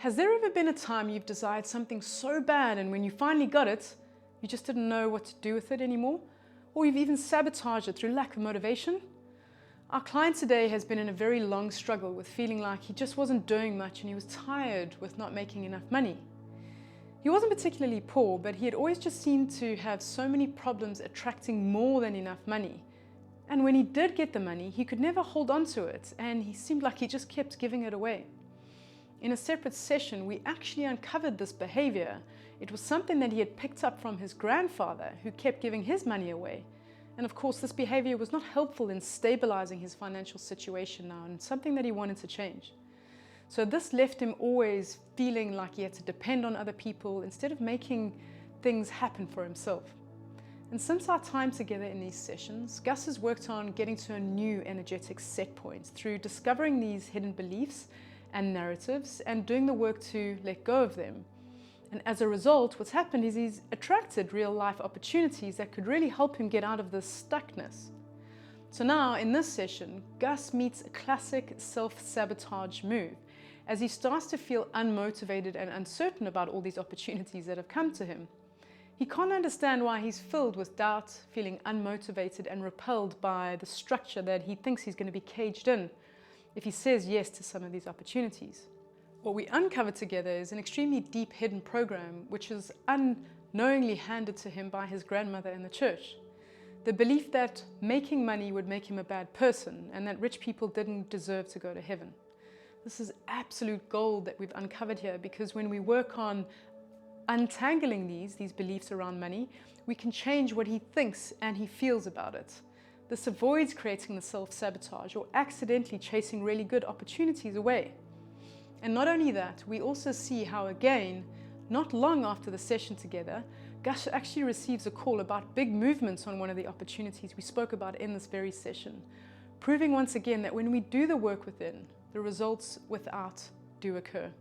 Has there ever been a time you've desired something so bad and when you finally got it, you just didn't know what to do with it anymore? Or you've even sabotaged it through lack of motivation? Our client today has been in a very long struggle with feeling like he just wasn't doing much and he was tired with not making enough money. He wasn't particularly poor, but he had always just seemed to have so many problems attracting more than enough money. And when he did get the money, he could never hold on to it, and he seemed like he just kept giving it away. In a separate session, we actually uncovered this behavior. It was something that he had picked up from his grandfather, who kept giving his money away. And of course, this behavior was not helpful in stabilizing his financial situation now, and something that he wanted to change. So this left him always feeling like he had to depend on other people instead of making things happen for himself. And since our time together in these sessions, Gus has worked on getting to a new energetic set point through discovering these hidden beliefs and narratives and doing the work to let go of them. And as a result, what's happened is he's attracted real life opportunities that could really help him get out of this stuckness. So now in this session, Gus meets a classic self-sabotage move as he starts to feel unmotivated and uncertain about all these opportunities that have come to him. He can't understand why he's filled with doubt, feeling unmotivated and repelled by the structure that he thinks he's going to be caged in if he says yes to some of these opportunities. What we uncovered together is an extremely deep hidden program which is unknowingly handed to him by his grandmother in the church. The belief that making money would make him a bad person and that rich people didn't deserve to go to heaven. This is absolute gold that we've uncovered here, because when we work on untangling these beliefs around money, we can change what he thinks and he feels about it. This avoids creating the self-sabotage or accidentally chasing really good opportunities away. And not only that, we also see how, again, not long after the session together, Gus actually receives a call about big movements on one of the opportunities we spoke about in this very session, proving once again that when we do the work within, the results without do occur.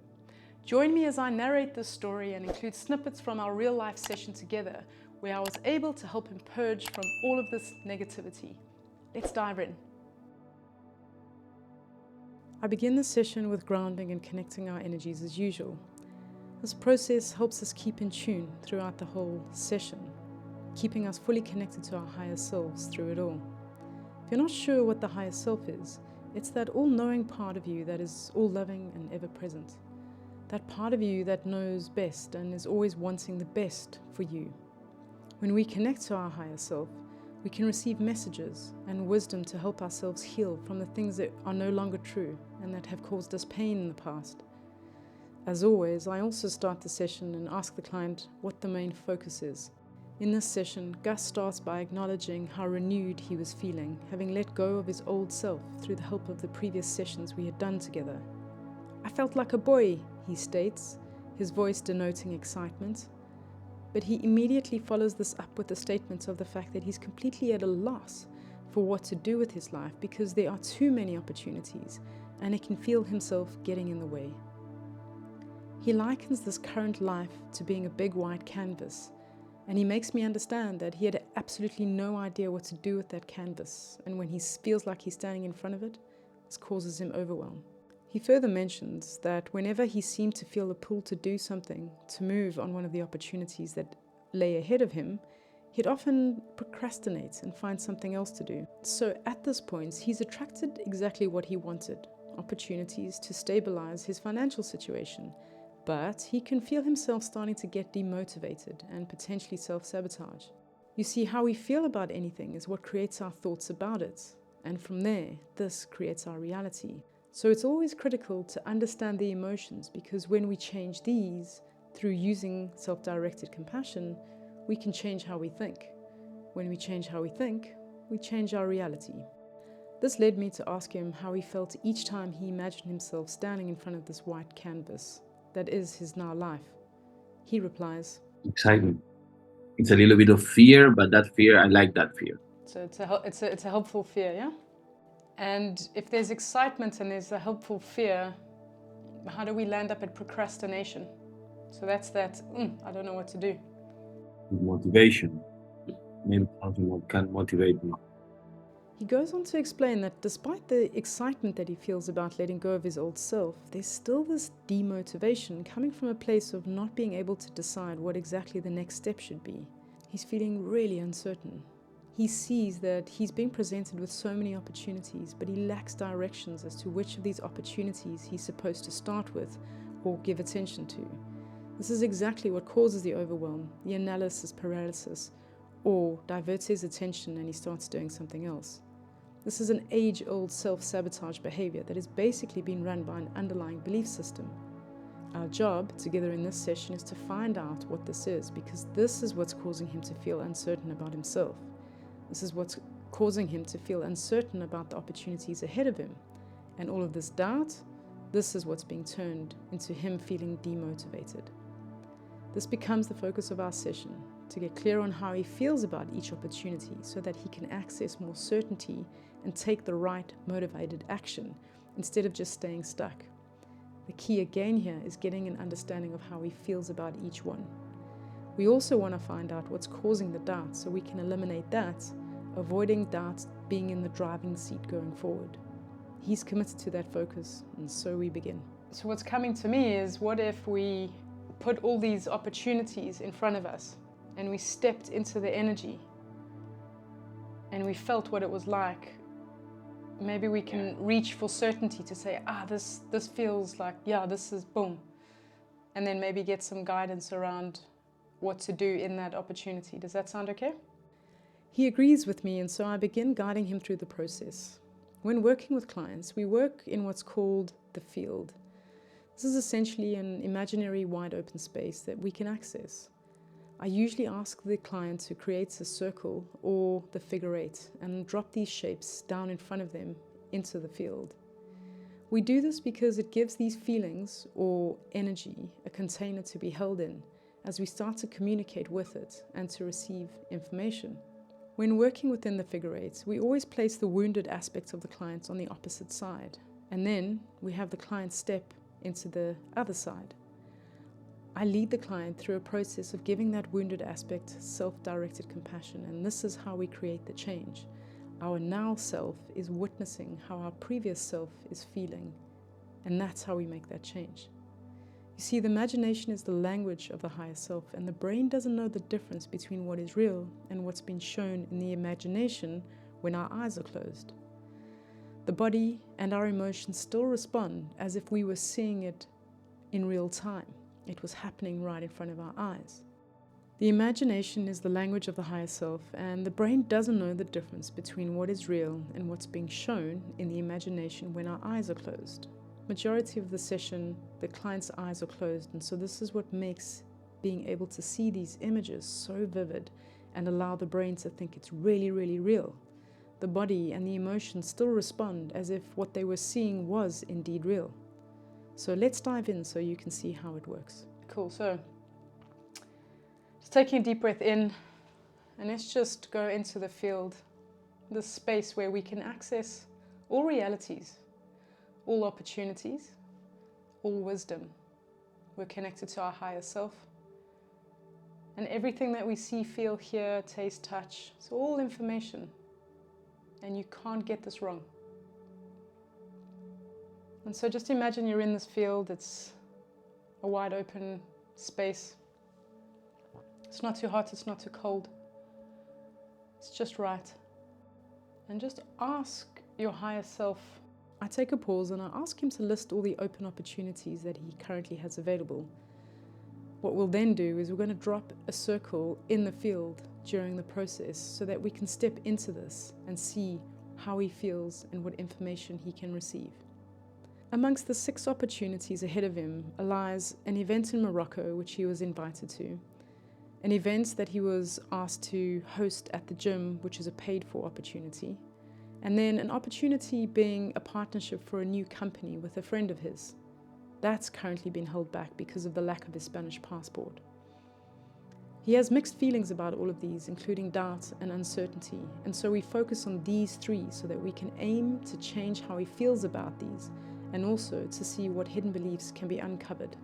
Join me as I narrate this story and include snippets from our real life session together, where I was able to help him purge from all of this negativity. Let's dive in. I begin the session with grounding and connecting our energies as usual. This process helps us keep in tune throughout the whole session, keeping us fully connected to our higher selves through it all. If you're not sure what the higher self is, it's that all-knowing part of you that is all-loving and ever-present. That part of you that knows best and is always wanting the best for you. When we connect to our higher self, we can receive messages and wisdom to help ourselves heal from the things that are no longer true and that have caused us pain in the past. As always, I also start the session and ask the client what the main focus is. In this session, Gus starts by acknowledging how renewed he was feeling, having let go of his old self through the help of the previous sessions we had done together. "I felt like a boy," he states, his voice denoting excitement. But he immediately follows this up with the statement of the fact that he's completely at a loss for what to do with his life because there are too many opportunities and he can feel himself getting in the way. He likens this current life to being a big white canvas, and he makes me understand that he had absolutely no idea what to do with that canvas, and when he feels like he's standing in front of it, this causes him overwhelm. He further mentions that whenever he seemed to feel the pull to do something, to move on one of the opportunities that lay ahead of him, he'd often procrastinate and find something else to do. So at this point, he's attracted exactly what he wanted, opportunities to stabilize his financial situation, but he can feel himself starting to get demotivated and potentially self-sabotage. You see, how we feel about anything is what creates our thoughts about it, and from there, this creates our reality. So it's always critical to understand the emotions, because when we change these through using self-directed compassion, we can change how we think. When we change how we think, we change our reality. This led me to ask him how he felt each time he imagined himself standing in front of this white canvas that is his now life. He replies, Excitement. It's a little bit of fear, but that fear, I like that fear. So it's a helpful fear, yeah? And if there's excitement and there's a helpful fear, how do we land up at procrastination? So that's that, I don't know what to do. Motivation. Maybe something that can motivate me. He goes on to explain that despite the excitement that he feels about letting go of his old self, there's still this demotivation coming from a place of not being able to decide what exactly the next step should be. He's feeling really uncertain. He sees that he's being presented with so many opportunities, but he lacks directions as to which of these opportunities he's supposed to start with or give attention to. This is exactly what causes the overwhelm, the analysis paralysis, or diverts his attention and he starts doing something else. This is an age-old self-sabotage behavior that is basically being run by an underlying belief system. Our job together in this session is to find out what this is, because this is what's causing him to feel uncertain about himself. This is what's causing him to feel uncertain about the opportunities ahead of him. And all of this doubt, this is what's being turned into him feeling demotivated. This becomes the focus of our session, to get clear on how he feels about each opportunity so that he can access more certainty and take the right motivated action instead of just staying stuck. The key again here is getting an understanding of how he feels about each one. We also want to find out what's causing the doubt so we can eliminate that, avoiding doubt being in the driving seat going forward. He's committed to that focus, and so we begin. So what's coming to me is, what if we put all these opportunities in front of us and we stepped into the energy and we felt what it was like? Maybe we can reach for certainty to say, this feels like, this is boom. And then maybe get some guidance around what to do in that opportunity. Does that sound okay? He agrees with me, and so I begin guiding him through the process. When working with clients, we work in what's called the field. This is essentially an imaginary wide open space that we can access. I usually ask the client to create a circle or the figure eight and drop these shapes down in front of them into the field. We do this because it gives these feelings or energy a container to be held in as we start to communicate with it and to receive information. When working within the figure eights, we always place the wounded aspects of the client on the opposite side, and then we have the client step into the other side. I lead the client through a process of giving that wounded aspect self-directed compassion, and this is how we create the change. Our now self is witnessing how our previous self is feeling, and that's how we make that change. You see, the imagination is the language of the higher self, and the brain doesn't know the difference between what is real and what's been shown in the imagination when our eyes are closed. The body and our emotions still respond as if we were seeing it in real time. It was happening right in front of our eyes. The imagination is the language of the higher self, and the brain doesn't know the difference between what is real and what's being shown in the imagination when our eyes are closed. Majority of the session, the client's eyes are closed, and so this is what makes being able to see these images so vivid and allow the brain to think it's really, really real. The body and the emotions still respond as if what they were seeing was indeed real. So let's dive in so you can see how it works. Cool, so just taking a deep breath in, and let's just go into the field, this space where we can access all realities, all opportunities, all wisdom. We're connected to our higher self. And everything that we see, feel, hear, taste, touch, it's all information. And you can't get this wrong. And so just imagine you're in this field. It's a wide open space. It's not too hot, it's not too cold. It's just right. And just ask your higher self. I take a pause and I ask him to list all the open opportunities that he currently has available. What we'll then do is we're going to drop a circle in the field during the process so that we can step into this and see how he feels and what information he can receive. Amongst the 6 opportunities ahead of him lies an event in Morocco which he was invited to, an event that he was asked to host at the gym, which is a paid-for opportunity, and then an opportunity being a partnership for a new company with a friend of his. That's currently been held back because of the lack of his Spanish passport. He has mixed feelings about all of these, including doubt and uncertainty, and so we focus on these 3 so that we can aim to change how he feels about these, and also to see what hidden beliefs can be uncovered.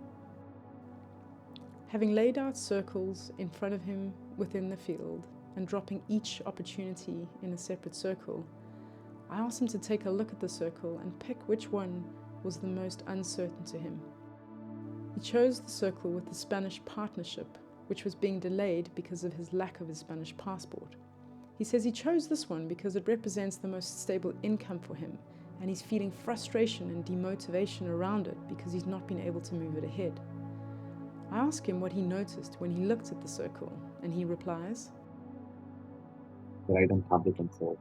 Having laid out circles in front of him within the field and dropping each opportunity in a separate circle, I asked him to take a look at the circle and pick which one was the most uncertain to him. He chose the circle with the Spanish partnership, which was being delayed because of his lack of his Spanish passport. He says he chose this one because it represents the most stable income for him, and he's feeling frustration and demotivation around it because he's not been able to move it ahead. I ask him what he noticed when he looked at the circle, and he replies, That I don't have the control.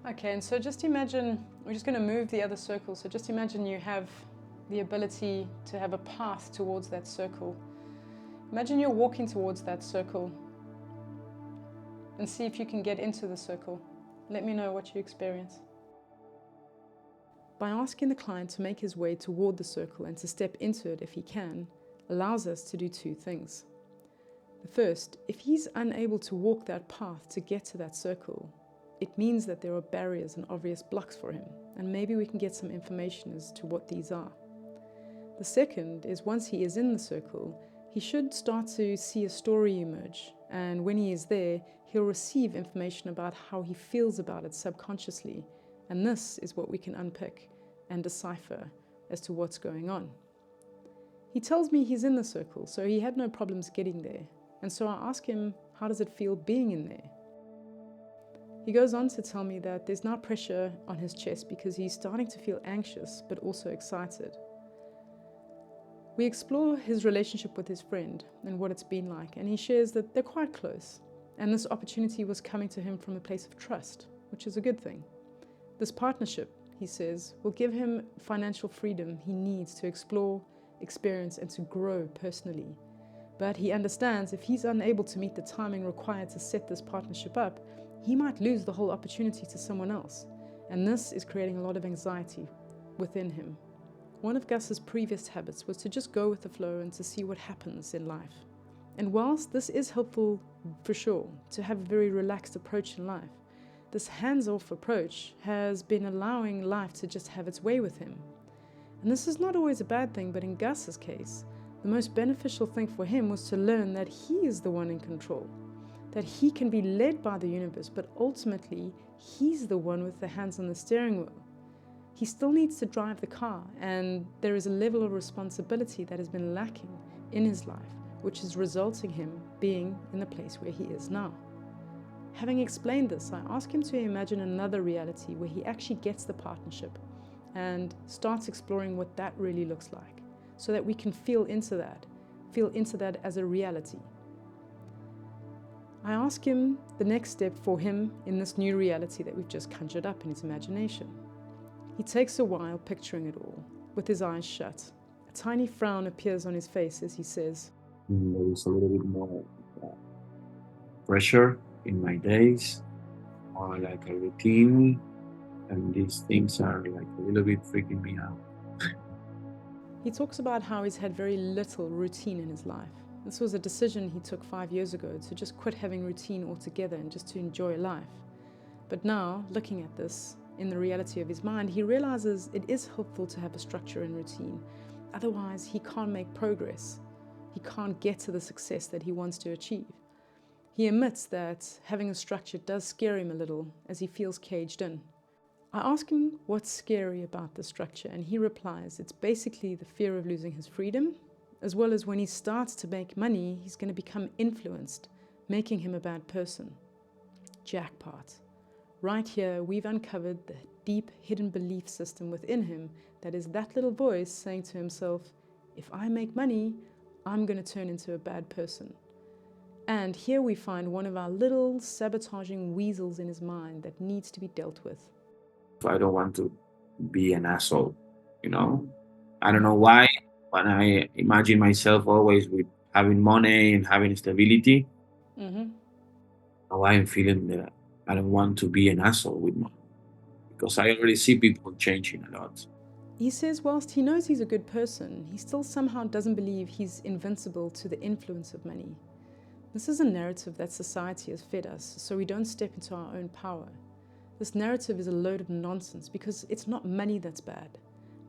okay, and so just imagine, we're just going to move the other circle, so just imagine you have the ability to have a path towards that circle. Imagine you're walking towards that circle and see if you can get into the circle. Let me know what you experience. By asking the client to make his way toward the circle and to step into it if he can, allows us to do two things. The first, if he's unable to walk that path to get to that circle, it means that there are barriers and obvious blocks for him, and maybe we can get some information as to what these are. The second is once he is in the circle, he should start to see a story emerge, and when he is there, he'll receive information about how he feels about it subconsciously, and this is what we can unpick and decipher as to what's going on. He tells me he's in the circle, so he had no problems getting there, and so I ask him, how does it feel being in there? He goes on to tell me that there's now pressure on his chest because he's starting to feel anxious but also excited. We explore his relationship with his friend and what it's been like, and he shares that they're quite close, and this opportunity was coming to him from a place of trust, which is a good thing. This partnership, he says, will give him financial freedom he needs to explore, experience, and to grow personally. But he understands if he's unable to meet the timing required to set this partnership up, he might lose the whole opportunity to someone else, and this is creating a lot of anxiety within him. One of Gus's previous habits was to just go with the flow and to see what happens in life. And whilst this is helpful for sure, to have a very relaxed approach in life, this hands-off approach has been allowing life to just have its way with him. And this is not always a bad thing, but in Gus's case, the most beneficial thing for him was to learn that he is the one in control, that he can be led by the universe, but ultimately he's the one with the hands on the steering wheel. He still needs to drive the car, and there is a level of responsibility that has been lacking in his life, which is resulting him being in the place where he is now. Having explained this, I ask him to imagine another reality where he actually gets the partnership and starts exploring what that really looks like, so that we can feel into that as a reality. I ask him the next step for him in this new reality that we've just conjured up in his imagination. He takes a while picturing it all, with his eyes shut. A tiny frown appears on his face as he says, There is a little bit more pressure in my days, more like a routine, and these things are like a little bit freaking me out. He talks about how he's had very little routine in his life. This was a decision he took 5 years ago to just quit having routine altogether and just to enjoy life. But now, looking at this in the reality of his mind, he realizes it is helpful to have a structure and routine. Otherwise, he can't make progress. He can't get to the success that he wants to achieve. He admits that having a structure does scare him a little as he feels caged in. I ask him what's scary about the structure, and he replies it's basically the fear of losing his freedom, as well as when he starts to make money, he's going to become influenced, making him a bad person. Jackpot. Right here, we've uncovered the deep hidden belief system within him that is that little voice saying to himself, if I make money, I'm going to turn into a bad person. And here we find one of our little sabotaging weasels in his mind that needs to be dealt with. I don't want to be an asshole, you know? I don't know why, when I imagine myself always with having money and having stability, now I'm feeling that I don't want to be an asshole with money because I already see people changing a lot. He says whilst he knows he's a good person, he still somehow doesn't believe he's invincible to the influence of money. This is a narrative that society has fed us, so we don't step into our own power. This narrative is a load of nonsense because it's not money that's bad.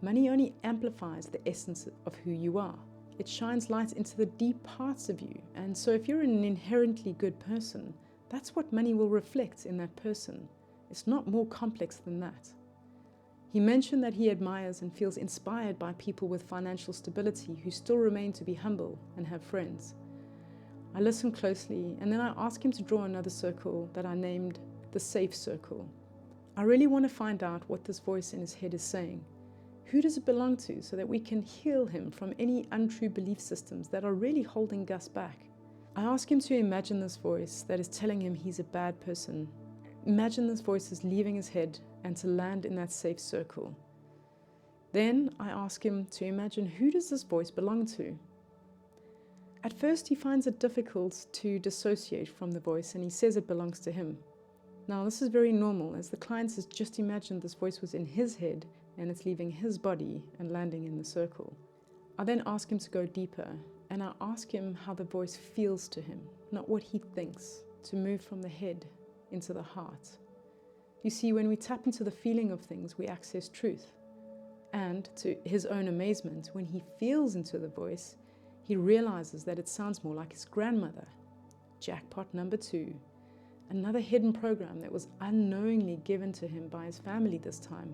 Money only amplifies the essence of who you are. It shines light into the deep parts of you, and so if you're an inherently good person, that's what money will reflect in that person. It's not more complex than that. He mentioned that he admires and feels inspired by people with financial stability who still remain to be humble and have friends. I listened closely, and then I asked him to draw another circle that I named the safe circle. I really want to find out what this voice in his head is saying. Who does it belong to, so that we can heal him from any untrue belief systems that are really holding Gus back? I asked him to imagine this voice that is telling him he's a bad person. Imagine this voice is leaving his head and to land in that safe circle. Then I ask him to imagine, who does this voice belong to? At first he finds it difficult to dissociate from the voice, and he says it belongs to him. Now this is very normal, as the client has just imagined this voice was in his head and it's leaving his body and landing in the circle. I then ask him to go deeper, and I ask him how the voice feels to him, not what he thinks, to move from the head into the heart. You see, when we tap into the feeling of things, we access truth. And to his own amazement, when he feels into the voice, he realizes that it sounds more like his grandmother. Jackpot number 2. Another hidden program that was unknowingly given to him by his family this time.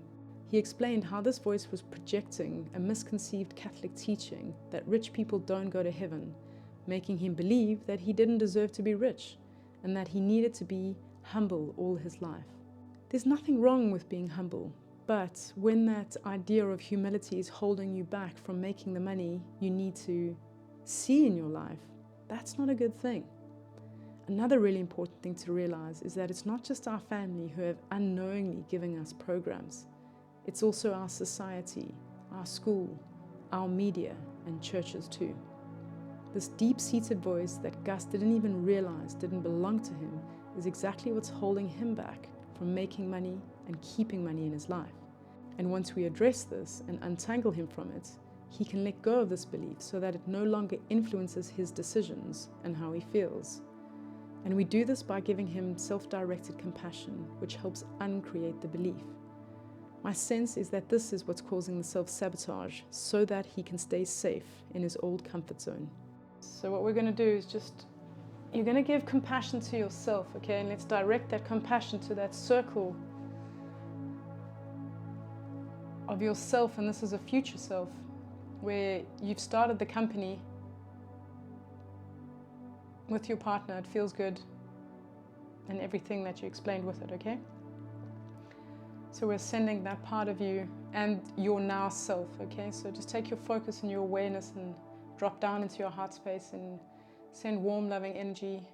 He explained how this voice was projecting a misconceived Catholic teaching that rich people don't go to heaven, making him believe that he didn't deserve to be rich and that he needed to be humble all his life. There's nothing wrong with being humble, but when that idea of humility is holding you back from making the money you need to see in your life, that's not a good thing. Another really important thing to realize is that it's not just our family who have unknowingly given us programs. It's also our society, our school, our media, and churches too. This deep-seated voice that Gus didn't even realize didn't belong to him is exactly what's holding him back from making money and keeping money in his life. And once we address this and untangle him from it, he can let go of this belief so that it no longer influences his decisions and how he feels. And we do this by giving him self-directed compassion, which helps uncreate the belief. My sense is that this is what's causing the self-sabotage, so that he can stay safe in his old comfort zone. So what we're going to do is you're going to give compassion to yourself, okay? And let's direct that compassion to that circle of yourself, and this is a future self, where you've started the company with your partner. It feels good, and everything that you explained with it, okay? So we're sending that part of you and your now self, okay? So just take your focus and your awareness and drop down into your heart space and send warm, loving energy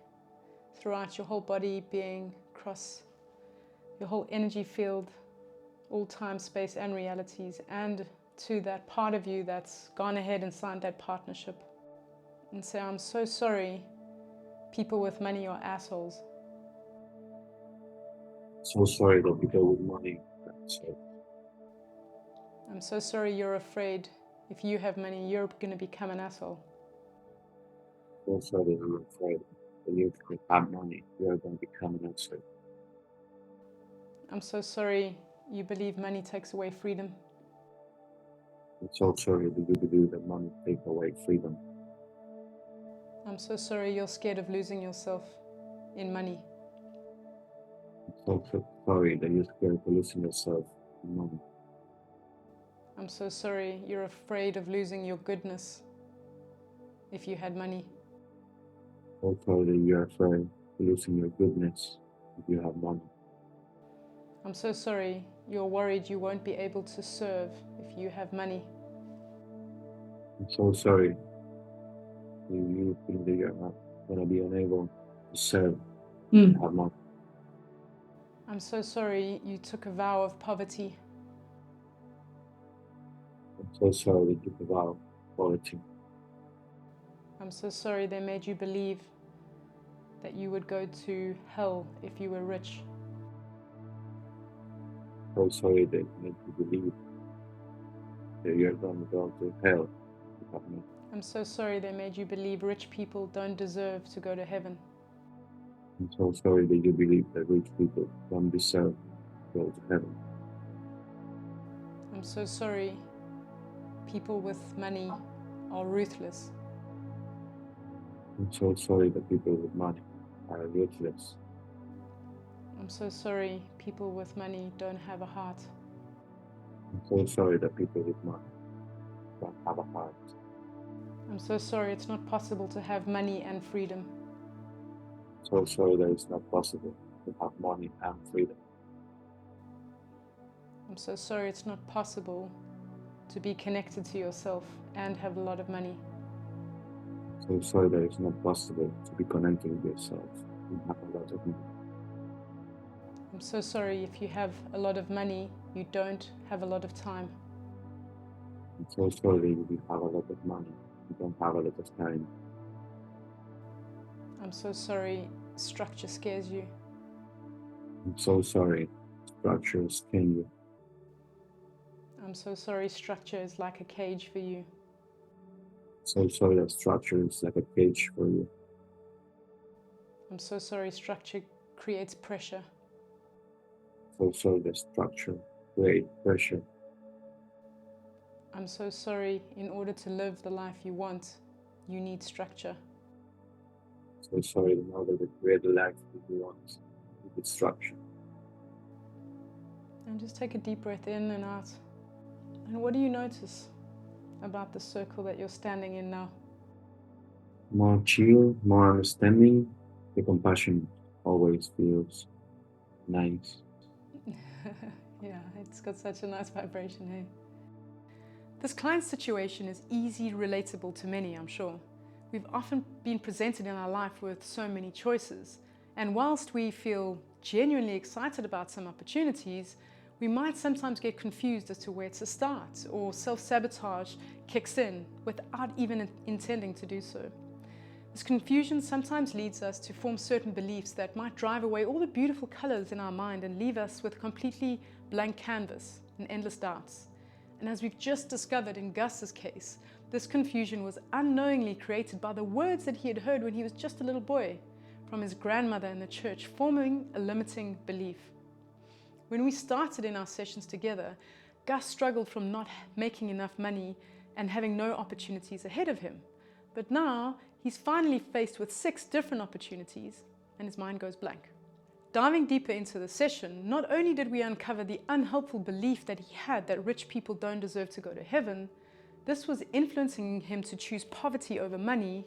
throughout your whole body, being across your whole energy field, all time, space, and realities, and to that part of you that's gone ahead and signed that partnership. And say, I'm so sorry, people with money are assholes. So sorry that people with money. So I'm so sorry you're afraid if you have money, you're going to become an asshole. sorry that you're afraid that you have money, you are going to become an asshole. I'm so sorry you believe money takes away freedom. I'm so sorry that you believe that money takes away freedom. I'm so sorry you're scared of losing yourself in money. I'm so sorry that you're scared of losing yourself in money. I'm so sorry you're afraid of losing your goodness if you had money. I'm so sorry that you're afraid of losing your goodness if you have money. I'm so sorry you're worried you won't be able to serve if you have money. I'm so sorry that you think that you're not going to be unable to serve if you have money. I'm so sorry you took a vow of poverty. I'm so sorry that you took a vow of poverty. I'm so sorry they made you believe that you would go to hell if you were rich. I'm so sorry that you made you believe that you're going to go to hell if you have money. I'm so sorry they made you believe rich people don't deserve to go to heaven. I'm so sorry that you believe that rich people don't deserve to go to heaven. I'm so sorry people with money are ruthless. I'm so sorry that people with money are ruthless. I'm so sorry people with money don't have a heart. I'm so sorry that people with money don't have a heart. I'm so sorry it's not possible to have money and freedom. So sorry that it's not possible to have money and freedom. I'm so sorry it's not possible to be connected to yourself and have a lot of money. So sorry that it's not possible to be connected with yourself and have a lot of money. I'm so sorry if you have a lot of money, you don't have a lot of time. I'm so sorry that you have a lot of money, you don't have a lot of time. I'm so sorry structure scares you. I'm so sorry structures scare you. I'm so sorry structure is like a cage for you. So sorry that structure is like a cage for you. I'm so sorry structure creates pressure. So sorry that structure creates pressure. I'm so sorry in order to live the life you want, you need structure. So sorry in order to create the life that you want with structure. And just take a deep breath in and out. And what do you notice about the circle that you're standing in now? More chill, more understanding. The compassion always feels nice. Yeah, it's got such a nice vibration, hey? This client situation is easy relatable to many, I'm sure. We've often been presented in our life with so many choices, and whilst we feel genuinely excited about some opportunities, we might sometimes get confused as to where to start, or self-sabotage kicks in without even intending to do so. This confusion sometimes leads us to form certain beliefs that might drive away all the beautiful colors in our mind and leave us with completely blank canvas and endless doubts. And as we've just discovered in Gus's case, this confusion was unknowingly created by the words that he had heard when he was just a little boy from his grandmother in the church, forming a limiting belief. When we started in our sessions together, Gus struggled from not making enough money and having no opportunities ahead of him. But now he's finally faced with 6 different opportunities and his mind goes blank. Diving deeper into the session, not only did we uncover the unhelpful belief that he had that rich people don't deserve to go to heaven, this was influencing him to choose poverty over money.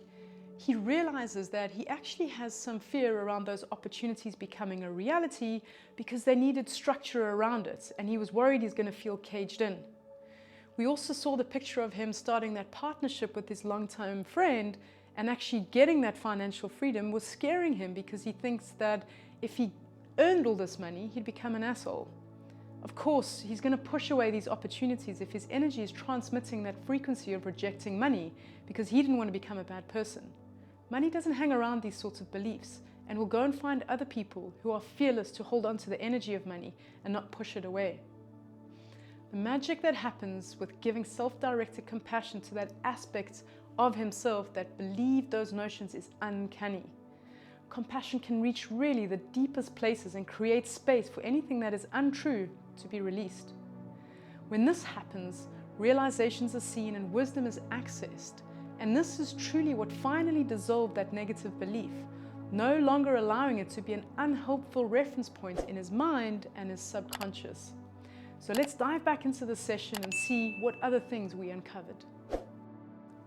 He realizes that he actually has some fear around those opportunities becoming a reality because they needed structure around it, and he was worried he's going to feel caged in. We also saw the picture of him starting that partnership with his long-term friend, and actually getting that financial freedom was scaring him because he thinks that if he earned all this money, he'd become an asshole. Of course, he's going to push away these opportunities if his energy is transmitting that frequency of rejecting money because he didn't want to become a bad person. Money doesn't hang around these sorts of beliefs and will go and find other people who are fearless to hold on to the energy of money and not push it away. The magic that happens with giving self-directed compassion to that aspect of himself that believed those notions is uncanny. Compassion can reach really the deepest places and create space for anything that is untrue to be released. When this happens, realizations are seen and wisdom is accessed. And this is truly what finally dissolved that negative belief, no longer allowing it to be an unhelpful reference point in his mind and his subconscious. So let's dive back into the session and see what other things we uncovered.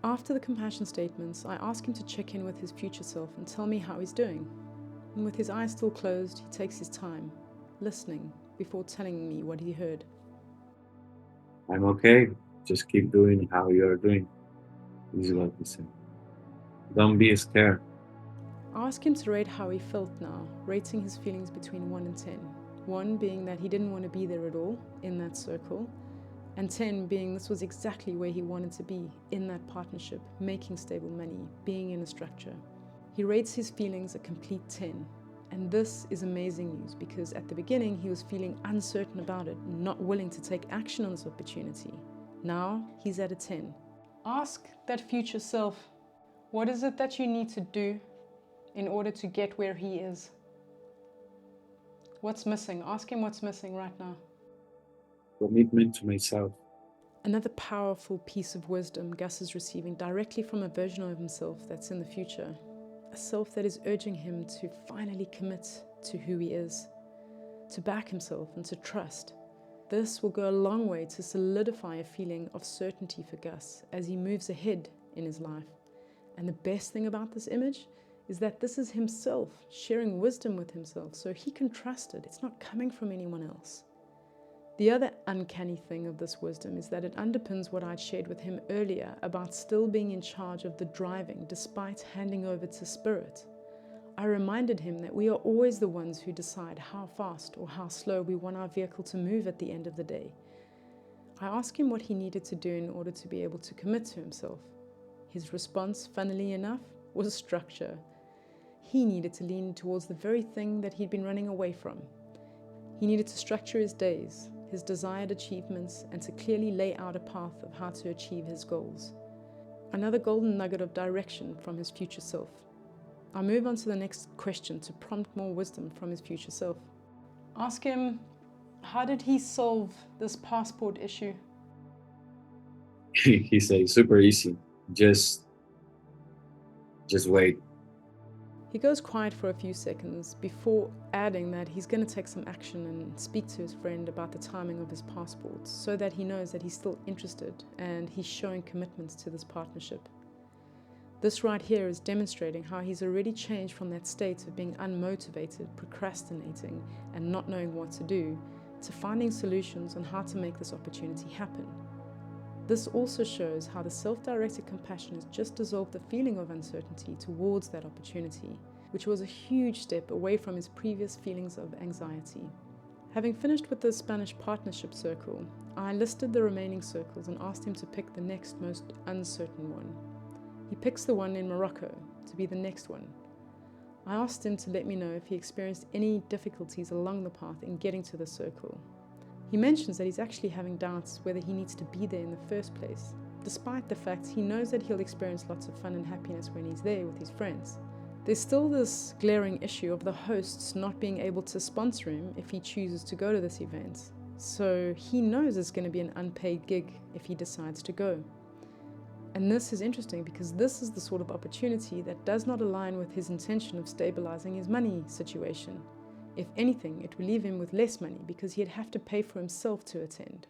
After the compassion statements, I ask him to check in with his future self and tell me how he's doing. And with his eyes still closed, he takes his time, listening before telling me what he heard. I'm okay. Just keep doing how you're doing. This is what he said. Don't be scared. I ask him to rate how he felt now, rating his feelings between 1 and 10. 1 being that he didn't want to be there at all, in that circle, and 10 being this was exactly where he wanted to be, in that partnership, making stable money, being in a structure. He rates his feelings a complete 10. And this is amazing news because at the beginning he was feeling uncertain about it, not willing to take action on this opportunity. Now he's at a 10. Ask that future self, what is it that you need to do in order to get where he is? What's missing? Ask him what's missing right now. Commitment to myself. Another powerful piece of wisdom Gus is receiving directly from a version of himself that's in the future. A self that is urging him to finally commit to who he is. to back himself and to trust. This will go a long way to solidify a feeling of certainty for Gus as he moves ahead in his life. And the best thing about this image is that this is himself sharing wisdom with himself, so he can trust it. It's not coming from anyone else. The other uncanny thing of this wisdom is that it underpins what I'd shared with him earlier about still being in charge of the driving despite handing over to spirit. I reminded him that we are always the ones who decide how fast or how slow we want our vehicle to move at the end of the day. I asked him what he needed to do in order to be able to commit to himself. His response, funnily enough, was structure. He needed to lean towards the very thing that he'd been running away from. He needed to structure his days, his desired achievements, and to clearly lay out a path of how to achieve his goals. Another golden nugget of direction from his future self. I'll move on to the next question to prompt more wisdom from his future self. Ask him, how did he solve this passport issue? He says, super easy. Just wait. He goes quiet for a few seconds before adding that he's going to take some action and speak to his friend about the timing of his passport so that he knows that he's still interested and he's showing commitments to this partnership. This right here is demonstrating how he's already changed from that state of being unmotivated, procrastinating, and not knowing what to do, to finding solutions on how to make this opportunity happen. This also shows how the self-directed compassion has just dissolved the feeling of uncertainty towards that opportunity, which was a huge step away from his previous feelings of anxiety. Having finished with the Spanish partnership circle, I listed the remaining circles and asked him to pick the next most uncertain one. He picks the one in Morocco to be the next one. I asked him to let me know if he experienced any difficulties along the path in getting to the circle. He mentions that he's actually having doubts whether he needs to be there in the first place, despite the fact he knows that he'll experience lots of fun and happiness when he's there with his friends. There's still this glaring issue of the hosts not being able to sponsor him if he chooses to go to this event, so he knows it's going to be an unpaid gig if he decides to go. And this is interesting because this is the sort of opportunity that does not align with his intention of stabilizing his money situation. If anything, it will leave him with less money because he'd have to pay for himself to attend.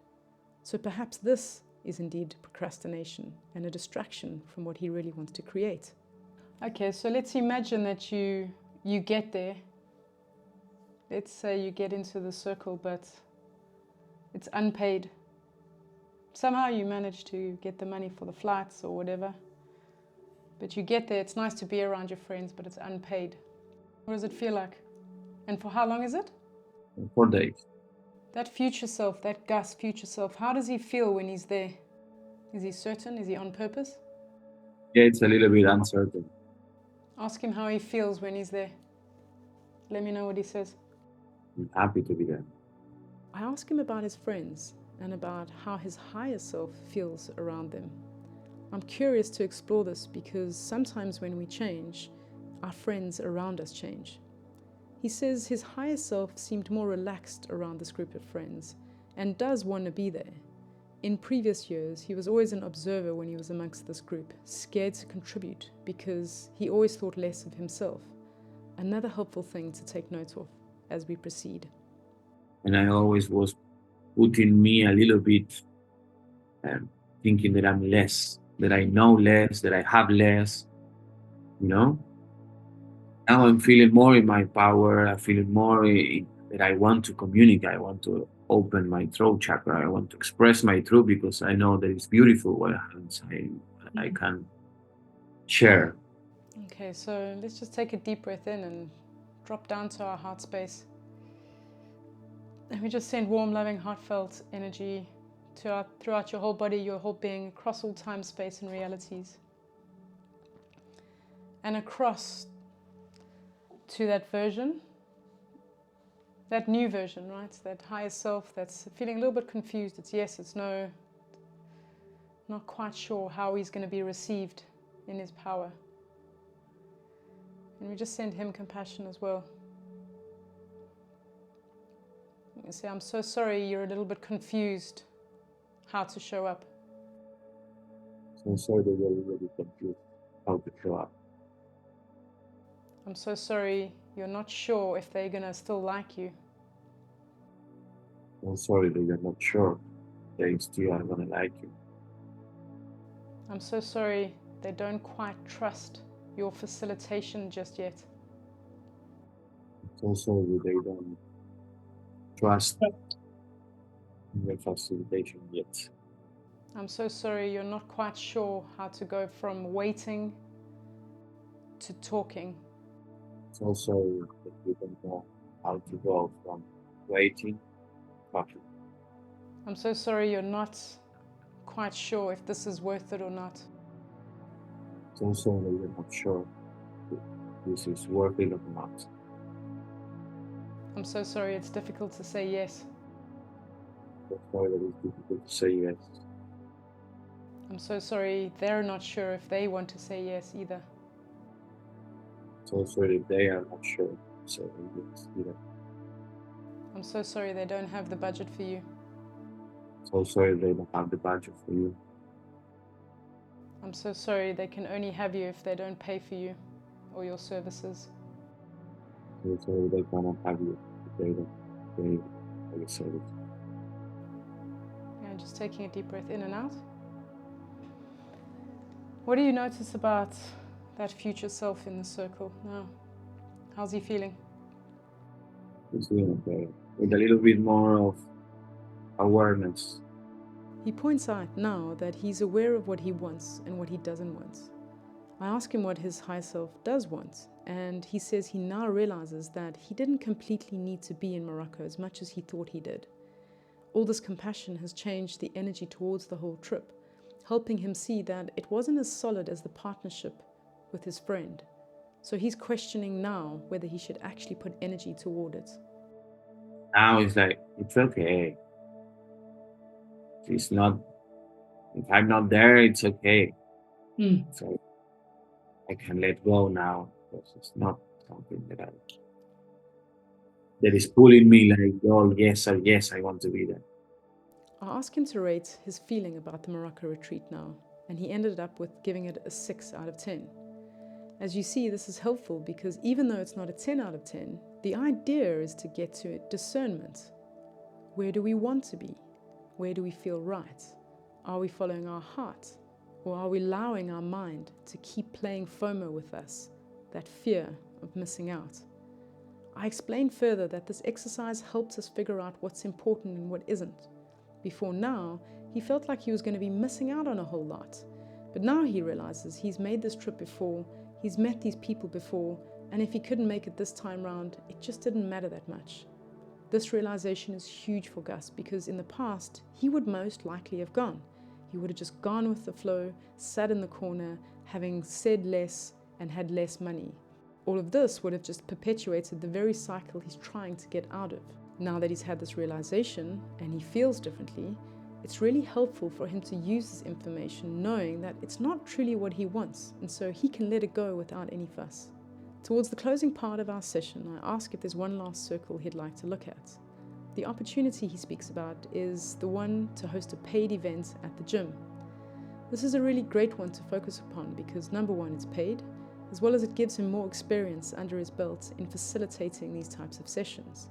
So perhaps this is indeed procrastination and a distraction from what he really wants to create. Okay, so let's imagine that you get there. Let's say you get into the circle, but it's unpaid. Somehow you manage to get the money for the flights or whatever. But you get there, it's nice to be around your friends, but it's unpaid. What does it feel like? And for how long is it? 4 days. That future self, that Gus future self, how does he feel when he's there? Is he certain? Is he on purpose? Yeah, it's a little bit uncertain. Ask him how he feels when he's there. Let me know what he says. I'm happy to be there. I ask him about his friends and about how his higher self feels around them. I'm curious to explore this because sometimes when we change, our friends around us change. He says his higher self seemed more relaxed around this group of friends and does want to be there. In previous years, he was always an observer when he was amongst this group, scared to contribute because he always thought less of himself. Another helpful thing to take note of as we proceed. And I always was putting me a little bit, thinking that I'm less, that I know less, that I have less, you know? Now I'm feeling more in my power. I'm feeling more that I want to communicate. I want to open my throat chakra. I want to express my truth because I know that it's beautiful what I have inside. I can share. Okay, so let's just take a deep breath in and drop down to our heart space. And we just send warm, loving, heartfelt energy throughout your whole body, your whole being, across all time, space, and realities. And across to that version, that new version, right? That higher self that's feeling a little bit confused. It's yes, it's no, not quite sure how he's going to be received in his power. And we just send him compassion as well. You say, I'm so sorry you're a little bit confused how to show up. So I'm sorry that you're a little bit confused how to show up. I'm so sorry you're not sure if they're going to still like you. I'm sorry that you're not sure they still are gonna like you. I'm so sorry they don't quite trust your facilitation just yet. I'm so sorry that they don't trust in your facilitation yet. I'm so sorry you're not quite sure how to go from waiting to talking. I'm so sorry that you don't know how to go from waiting to talking. I'm so sorry you're not quite sure if this is worth it or not. I'm so sorry that you're not sure if this is worth it or not. I'm so sorry it's difficult to say yes. I'm so sorry that it's difficult to say yes. I'm so sorry they're not sure if they want to say yes either. I'm so sorry that they are not sure to say yes either. I'm so sorry they don't have the budget for you. I'm so sorry they don't have the budget for you. I'm so sorry they can only have you if they don't pay for you or your services. I'm so sorry they cannot have you if they don't pay for your service. And just taking a deep breath in and out. What do you notice about that future self in the circle now? How's he feeling? He's doing okay. With a little bit more of awareness. He points out now that he's aware of what he wants and what he doesn't want. I ask him what his high self does want, and he says he now realizes that he didn't completely need to be in Morocco as much as he thought he did. All this compassion has changed the energy towards the whole trip, helping him see that it wasn't as solid as the partnership with his friend. So he's questioning now whether he should actually put energy toward it. Now it's like, it's okay. It's not, if I'm not there, it's okay. So I can let go now because it's not something that is pulling me like, oh, yes, I want to be there. I asked him to rate his feeling about the Morocco retreat now, and he ended up with giving it a 6 out of 10. As you see, this is helpful because even though it's not a 10 out of 10, the idea is to get to discernment. Where do we want to be? Where do we feel right? Are we following our heart? Or are we allowing our mind to keep playing FOMO with us, that fear of missing out? I explained further that this exercise helps us figure out what's important and what isn't. Before now, he felt like he was going to be missing out on a whole lot. But now he realizes he's made this trip before, he's met these people before, and if he couldn't make it this time round, it just didn't matter that much. This realization is huge for Gus because in the past, he would most likely have gone. He would have just gone with the flow, sat in the corner, having said less and had less money. All of this would have just perpetuated the very cycle he's trying to get out of. Now that he's had this realization and he feels differently, it's really helpful for him to use this information knowing that it's not truly what he wants, and so he can let it go without any fuss. Towards the closing part of our session, I ask if there's one last circle he'd like to look at. The opportunity he speaks about is the one to host a paid event at the gym. This is a really great one to focus upon because number one, it's paid, as well as it gives him more experience under his belt in facilitating these types of sessions.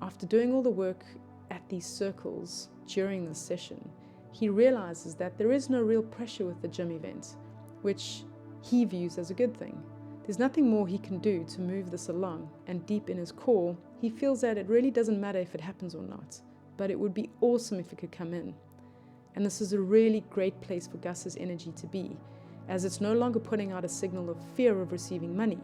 After doing all the work at these circles during this session, he realizes that there is no real pressure with the gym event, which he views as a good thing. There's nothing more he can do to move this along, and deep in his core, he feels that it really doesn't matter if it happens or not, but it would be awesome if it could come in. And this is a really great place for Gus's energy to be, as it's no longer putting out a signal of fear of receiving money,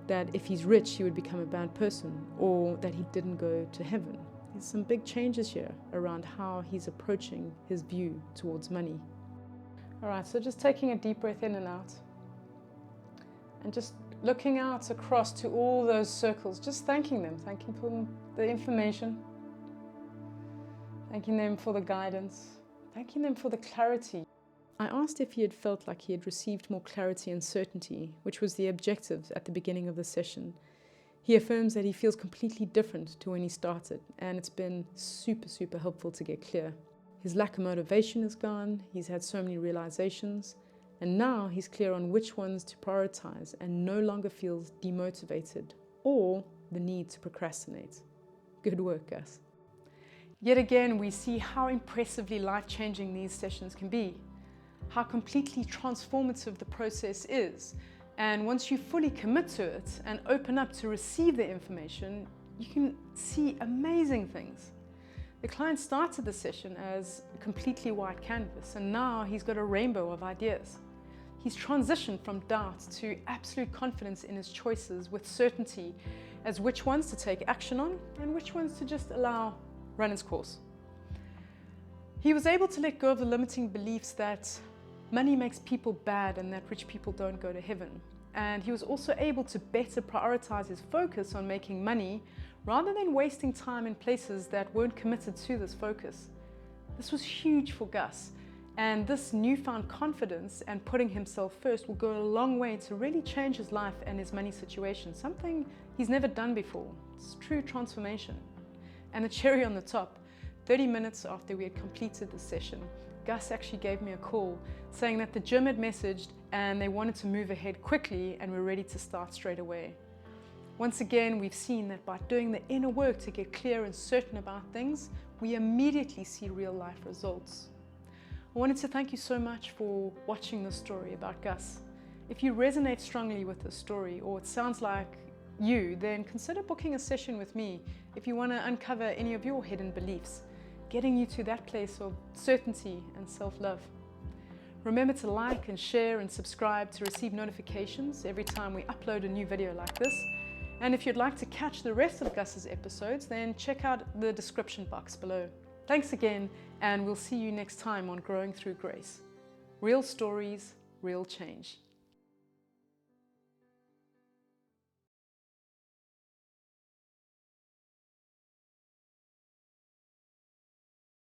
that if he's rich he would become a bad person, or that he didn't go to heaven. There's some big changes here around how he's approaching his view towards money. Alright, so just taking a deep breath in and out, and just looking out across to all those circles, just thanking them for the information, thanking them for the guidance, thanking them for the clarity. I asked if he had felt like he had received more clarity and certainty, which was the objective at the beginning of the session. He affirms that he feels completely different to when he started, and it's been super helpful to get clear. His lack of motivation is gone, he's had so many realizations, and now he's clear on which ones to prioritize and no longer feels demotivated or the need to procrastinate. Good work, Gus. Yet again, we see how impressively life-changing these sessions can be, how completely transformative the process is. And once you fully commit to it and open up to receive the information, you can see amazing things. The client started the session as a completely white canvas, and now he's got a rainbow of ideas. He's transitioned from doubt to absolute confidence in his choices, with certainty as which ones to take action on and which ones to just allow run its course. He was able to let go of the limiting beliefs that money makes people bad and that rich people don't go to heaven. And he was also able to better prioritize his focus on making money rather than wasting time in places that weren't committed to this focus. This was huge for Gus, and this newfound confidence and putting himself first will go a long way to really change his life and his money situation, something he's never done before. It's true transformation. And the cherry on the top, 30 minutes after we had completed the session, Gus actually gave me a call saying that the gym had messaged and they wanted to move ahead quickly and were ready to start straight away. Once again, we've seen that by doing the inner work to get clear and certain about things, we immediately see real life results. I wanted to thank you so much for watching this story about Gus. If you resonate strongly with this story, or it sounds like you, then consider booking a session with me if you want to uncover any of your hidden beliefs, getting you to that place of certainty and self-love. Remember to like and share and subscribe to receive notifications every time we upload a new video like this. And if you'd like to catch the rest of Gus's episodes, then check out the description box below. Thanks again, and we'll see you next time on Growing Through Grace. Real stories, real change.